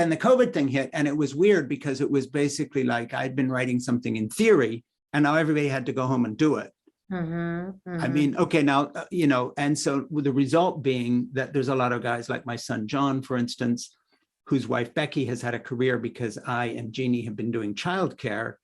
the COVID thing hit, and it was weird because it was basically like I'd been writing something in theory, and now everybody had to go home and do it. Mm-hmm, mm-hmm. I mean, okay, now, and so with the result being that there's a lot of guys like my son, John, for instance, whose wife, Becky, has had a career because I and Jeannie have been doing childcare.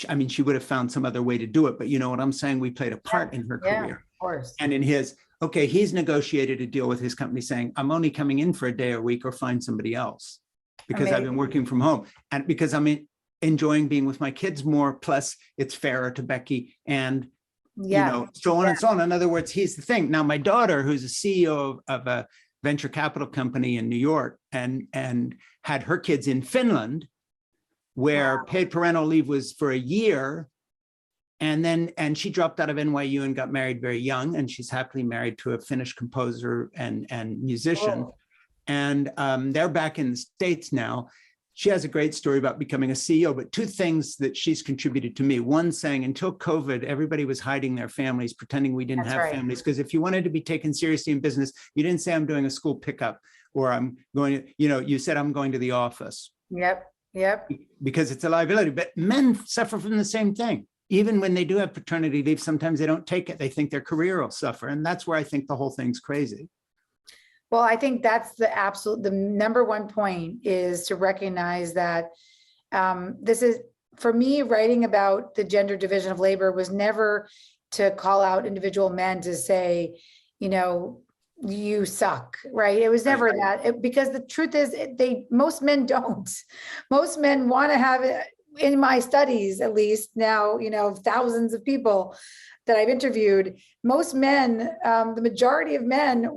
I mean, she would have found some other way to do it, but you know what I'm saying? We played a part in her career. Of course. And in his, okay, he's negotiated a deal with his company saying, I'm only coming in for a day a week or find somebody else because I've been working from home. And because I'm enjoying being with my kids more, plus it's fairer to Becky and, so on and so on. In other words, here's the thing. Now, my daughter, who's a CEO of a venture capital company in New York and had her kids in Finland, where paid parental leave was for a year. And she dropped out of NYU and got married very young. And she's happily married to a Finnish composer and musician. Oh. And they're back in the States now. She has a great story about becoming a CEO, but two things that she's contributed to me. One, saying until COVID, everybody was hiding their families, pretending we didn't have families. Because if you wanted to be taken seriously in business, you didn't say I'm doing a school pickup or I'm going, you said I'm going to the office. Yep. Because it's a liability. But men suffer from the same thing. Even when they do have paternity leave, sometimes they don't take it. They think their career will suffer. And that's where I think the whole thing's crazy. Well, I think that's the number one point is to recognize that this is, for me, writing about the gender division of labor was never to call out individual men to say, you suck, right? It was never that, because the truth is most men don't. Most men want to have it. In my studies, at least now, thousands of people that I've interviewed, most men, the majority of men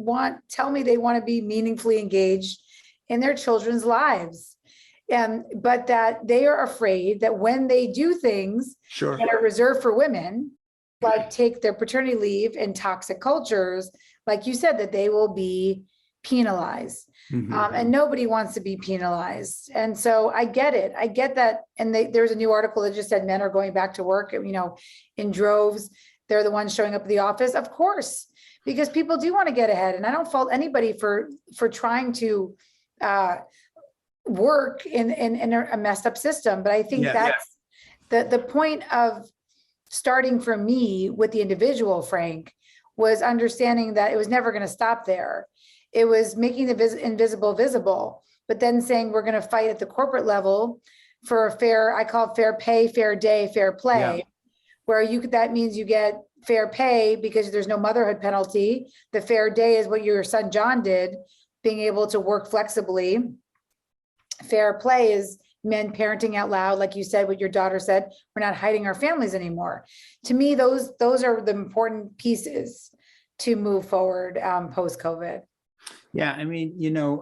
tell me they want to be meaningfully engaged in their children's lives. But that they are afraid that when they do things that are reserved for women, like take their paternity leave in toxic cultures, like you said, that they will be penalized. Mm-hmm. And nobody wants to be penalized. And so I get it. I get that. And there's a new article that just said men are going back to work, in droves. They're the ones showing up at the office, of course, because people do want to get ahead. And I don't fault anybody for trying to work in a messed up system. But I think that's the point of starting for me with the individual, Frank, was understanding that it was never going to stop there. It was making the invisible visible, but then saying we're going to fight at the corporate level for a fair, I call it fair pay, fair day, fair play, where that means you get fair pay because there's no motherhood penalty. The fair day is what your son John did, being able to work flexibly. Fair play is men parenting out loud, like you said, what your daughter said, we're not hiding our families anymore. To me, those are the important pieces to move forward post-COVID. Yeah, I mean,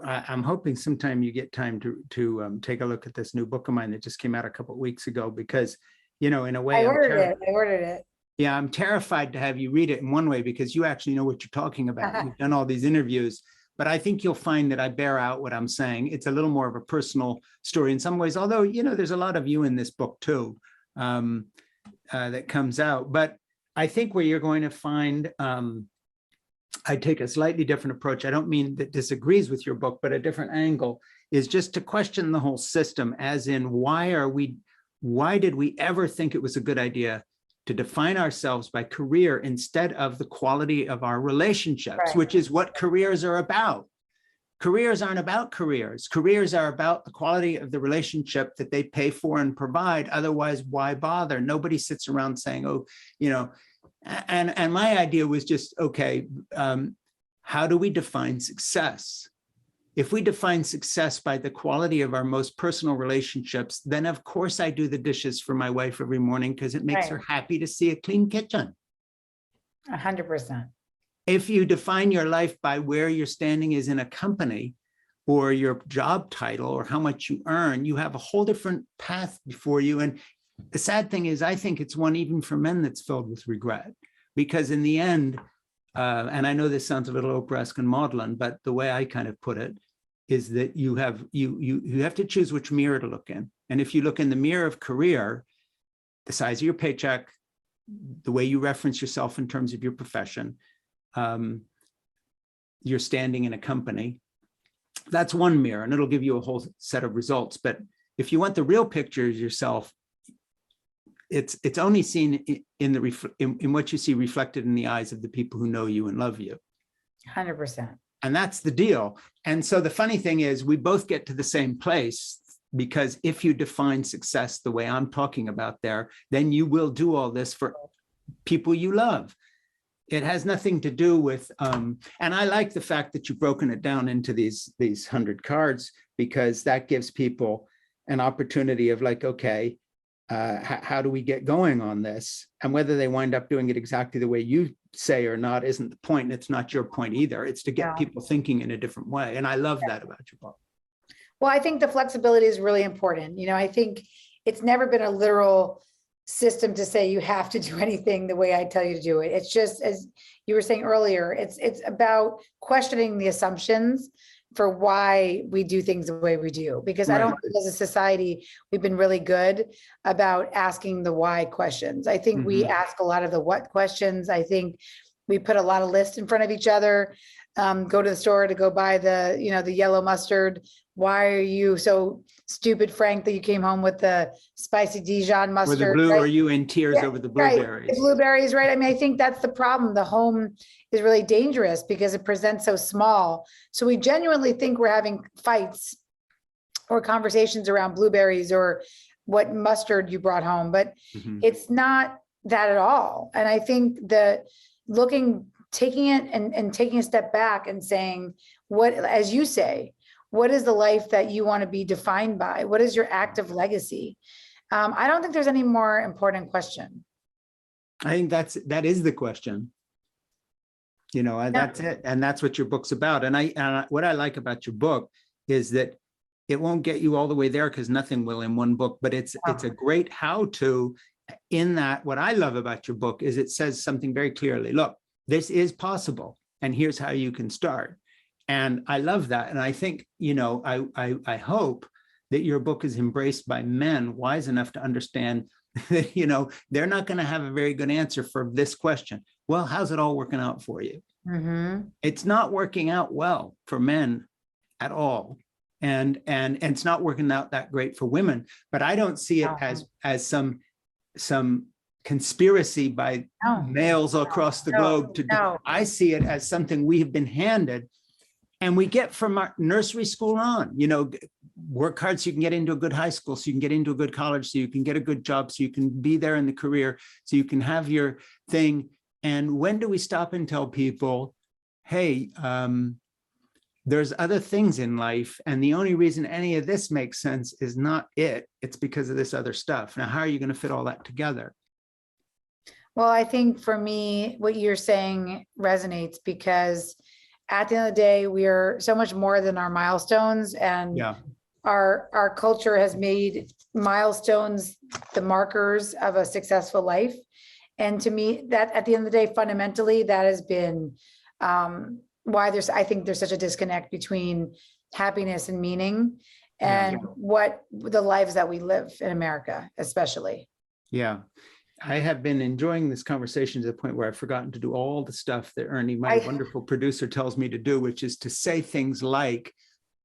I'm hoping sometime you get time to take a look at this new book of mine that just came out a couple of weeks ago, because, in a way, I ordered it. Yeah, I'm terrified to have you read it in one way, because you actually know what you're talking about. You've done all these interviews but I think you'll find that I bear out what I'm saying. It's a little more of a personal story in some ways, although, there's a lot of you in this book too, that comes out. But I think where you're going to find, I take a slightly different approach. I don't mean that disagrees with your book, but a different angle is just to question the whole system, as in, why did we ever think it was a good idea to define ourselves by career instead of the quality of our relationships, Right. which is what careers are about. Careers aren't about careers. Careers are about the quality of the relationship that they pay for and provide. Otherwise, why bother? Nobody sits around saying, oh, and my idea was just, okay, how do we define success? If we define success by the quality of our most personal relationships, then of course I do the dishes for my wife every morning because it makes her happy to see a clean kitchen. 100%. If you define your life by where your standing is in a company or your job title or how much you earn, you have a whole different path before you. And the sad thing is, I think it's one even for men that's filled with regret, because in the end, and I know this sounds a little Oprah-esque and maudlin, but the way I kind of put it is that you have to choose which mirror to look in. And if you look in the mirror of career, the size of your paycheck, the way you reference yourself in terms of your profession, your standing in a company, that's one mirror, and it'll give you a whole set of results. But if you want the real picture of yourself, it's only seen in what you see reflected in the eyes of the people who know you and love you. 100%. And that's the deal. And so the funny thing is, we both get to the same place, because if you define success the way I'm talking about there, then you will do all this for people you love. It has nothing to do with, and I like the fact that you've broken it down into these 100 cards, because that gives people an opportunity of like, okay, how do we get going on this? And whether they wind up doing it exactly the way you say or not isn't the point. It's not your point either. It's to get people thinking in a different way. And I love that about your book. Well, I think the flexibility is really important. I think it's never been a literal system to say you have to do anything the way I tell you to do it. It's just, as you were saying earlier, it's about questioning the assumptions for why we do things the way we do. Because I don't think as a society, we've been really good about asking the why questions. I think we ask a lot of the what questions. I think we put a lot of lists in front of each other. Go to the store to go buy the yellow mustard. Why are you so stupid, Frank, that you came home with the spicy Dijon mustard? Or the blue, right? Or you in tears over the blueberries? Right. The blueberries, right? I mean, I think that's the problem. The home is really dangerous because it presents so small. So we genuinely think we're having fights or conversations around blueberries or what mustard you brought home, but it's not that at all. And I think that taking it and taking a step back and saying, what, as you say, what is the life that you want to be defined by? What is your active legacy? I don't think there's any more important question. I think that is the question. That's it. And that's what your book's about. And what I like about your book is that it won't get you all the way there, because nothing will in one book, but it's a great how-to. In that, what I love about your book is it says something very clearly. Look, this is possible, and here's how you can start. And I love that. And I think, I hope that your book is embraced by men wise enough to understand that, they're not going to have a very good answer for this question. Well, how's it all working out for you? It's not working out well for men at all. And it's not working out that great for women, but I don't see it as some conspiracy by males across the globe to do. I see it as something we have been handed, and we get from our nursery school on. Work hard so you can get into a good high school, so you can get into a good college, so you can get a good job, so you can be there in the career, so you can have your thing. And when do we stop and tell people, hey, there's other things in life, and the only reason any of this makes sense is not it's because of this other stuff. Now, how are you going to fit all that together? Well, I think for me, what you're saying resonates, because at the end of the day, we are so much more than our milestones, and our culture has made milestones the markers of a successful life. And to me, that at the end of the day, fundamentally, that has been why I think there's such a disconnect between happiness and meaning and what the lives that we live in America, especially. Yeah. I have been enjoying this conversation to the point where I've forgotten to do all the stuff that Ernie, my wonderful producer, tells me to do, which is to say things like,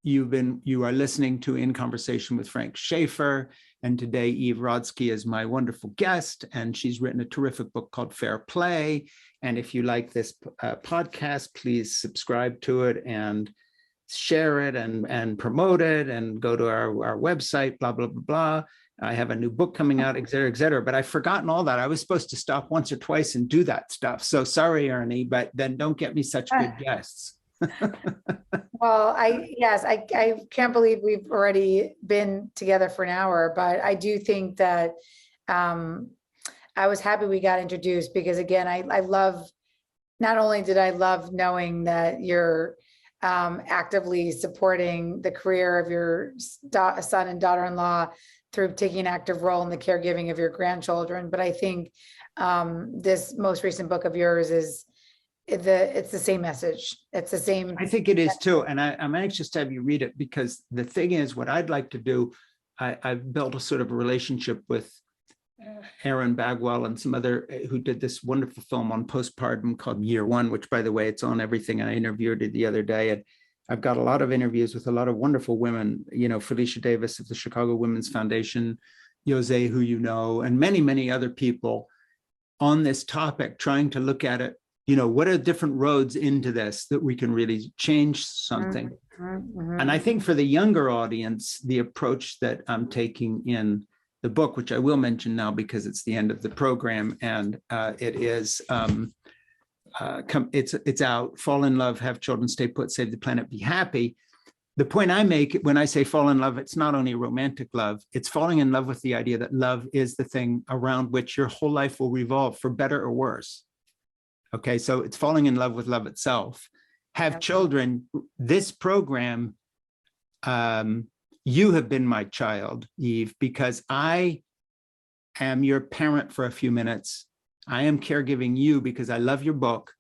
you are listening to In Conversation with Frank Schaeffer, and today Eve Rodsky is my wonderful guest, and she's written a terrific book called Fair Play. And if you like this podcast, please subscribe to it and share it and promote it and go to our website, blah, blah, blah, blah. I have a new book coming out, et cetera, et cetera. But I've forgotten all that. I was supposed to stop once or twice and do that stuff. So sorry, Ernie, but then don't get me such good guests. Well, I can't believe we've already been together for an hour, but I do think that I was happy we got introduced because, again, I love, not only did I love knowing that you're actively supporting the career of your son and daughter-in-law through taking an active role in the caregiving of your grandchildren, but I think this most recent book of yours is it's the same message. It's the same. I think it is too. And I'm anxious to have you read it, because the thing is, what I'd like to do, I've built a sort of a relationship with Aaron Bagwell and some other who did this wonderful film on postpartum called Year One, which, by the way, it's on everything. I interviewed it the other day, and I've got a lot of interviews with a lot of wonderful women, Felicia Davis of the Chicago Women's Foundation, Jose, who you know, and many, many other people on this topic, trying to look at it. What are different roads into this that we can really change something? And I think for the younger audience, the approach that I'm taking in the book, which I will mention now because it's the end of the program, and it is, it's out, Fall in Love, Have Children, Stay Put, Save the Planet, Be Happy. The point I make when I say fall in love, it's not only romantic love, it's falling in love with the idea that love is the thing around which your whole life will revolve, for better or worse. Okay, so it's falling in love with love itself. Have children. This program, you have been my child, Eve, because I am your parent for a few minutes. I am caregiving you because I love your book,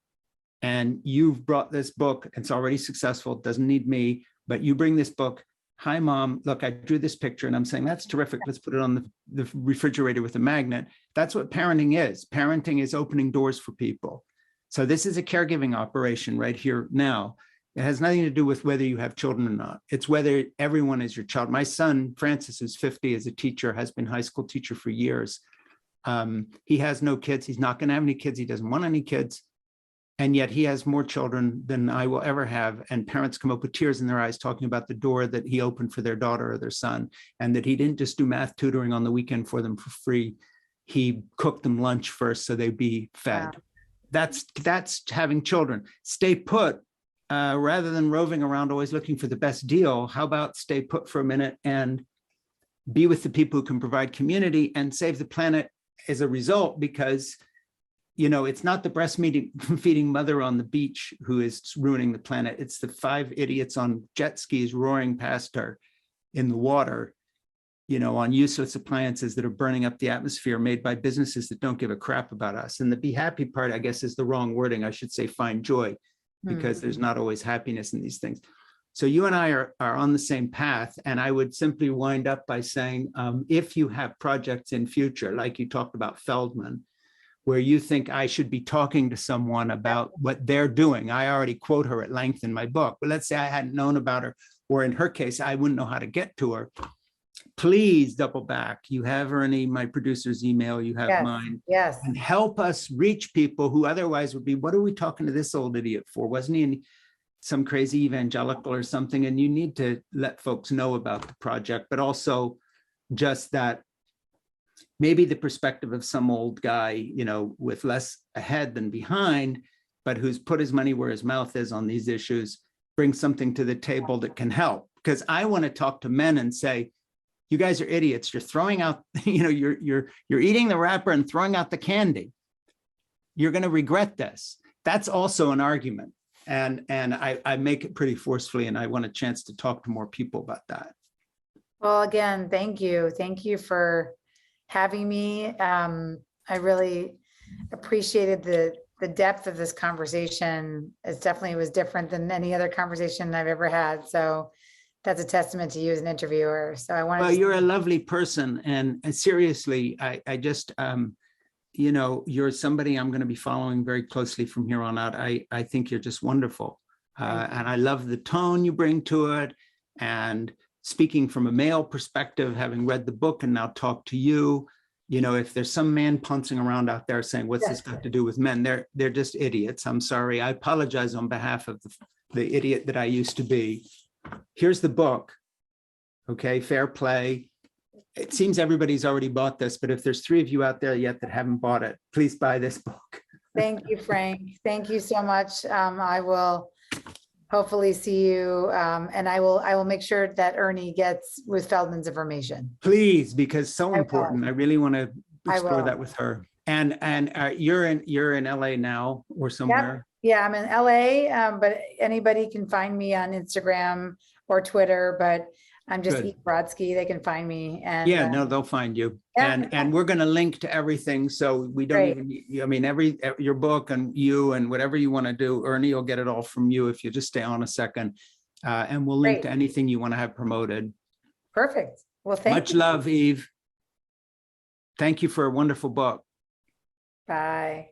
and you've brought this book. It's already successful. It doesn't need me, but you bring this book. Hi, Mom. Look, I drew this picture, and I'm saying, that's terrific. Let's put it on the refrigerator with a magnet. That's what parenting is. Parenting is opening doors for people. So this is a caregiving operation right here now. It has nothing to do with whether you have children or not. It's whether everyone is your child. My son, Francis, who's 50, is a teacher, has been high school teacher for years. He has no kids. He's not going to have any kids. He doesn't want any kids. And yet he has more children than I will ever have. And parents come up with tears in their eyes talking about the door that he opened for their daughter or their son, and that he didn't just do math tutoring on the weekend for them for free. He cooked them lunch first so they'd be fed. Wow. That's having children. Stay put, rather than roving around always looking for the best deal. How about stay put for a minute and be with the people who can provide community and save the planet as a result? Because it's not the breastfeeding mother on the beach who is ruining the planet. It's the 5 idiots on jet skis roaring past her in the water, on useless appliances that are burning up the atmosphere, made by businesses that don't give a crap about us. And the be happy part, I guess, is the wrong wording. I should say find joy, because there's not always happiness in these things. So you and I are on the same path. And I would simply wind up by saying, if you have projects in future, like you talked about Feldman, where you think I should be talking to someone about what they're doing. I already quote her at length in my book, but let's say I hadn't known about her, or in her case, I wouldn't know how to get to her. Please double back. You have Ernie, my producer's email, you have mine. Yes. And help us reach people who otherwise would be, what are we talking to this old idiot for? Wasn't he some crazy evangelical or something? And you need to let folks know about the project, but also just that maybe the perspective of some old guy, with less ahead than behind, but who's put his money where his mouth is on these issues, brings something to the table that can help. Because I want to talk to men and say, you guys are idiots. You're throwing out, you're eating the wrapper and throwing out the candy. You're going to regret this. That's also an argument. And I make it pretty forcefully, and I want a chance to talk to more people about that. Well, again, thank you. Thank you for having me. I really appreciated the the depth of this conversation is definitely was different than any other conversation I've ever had. So that's a testament to you as an interviewer. So I wanted Well, to you're a lovely person. And seriously, I just, you know, you're somebody I'm going to be following very closely from here on out. I think you're just wonderful. And I love the tone you bring to it. And speaking from a male perspective, having read the book and now talk to you, you know, if there's some man pouncing around out there saying, what's this got to do with men? They're just idiots. I'm sorry. I apologize on behalf of the idiot that I used to be. Here's the book. Okay, fair play. It seems everybody's already bought this, but if there's 3 of you out there yet that haven't bought it, please buy this book. Thank you, Frank. Thank you so much. I will hopefully see you, and I will make sure that Ernie gets with Feldman's information. Please, because so I important. I really want to explore will. that with her. And you're in LA now or somewhere? Yeah, I'm in LA, but anybody can find me on Instagram or Twitter, but I'm just Good. Eve Rodsky. They can find me. And Yeah, no, they'll find you. yeah. And we're going to link to everything. So we don't Great. even, I mean, your book and you and whatever you want to do, Ernie will get it all from you if you just stay on a second. And we'll link Great. to anything you want to have promoted. Perfect. Well, thank Much you. love, Eve. Thank you for a wonderful book. Bye.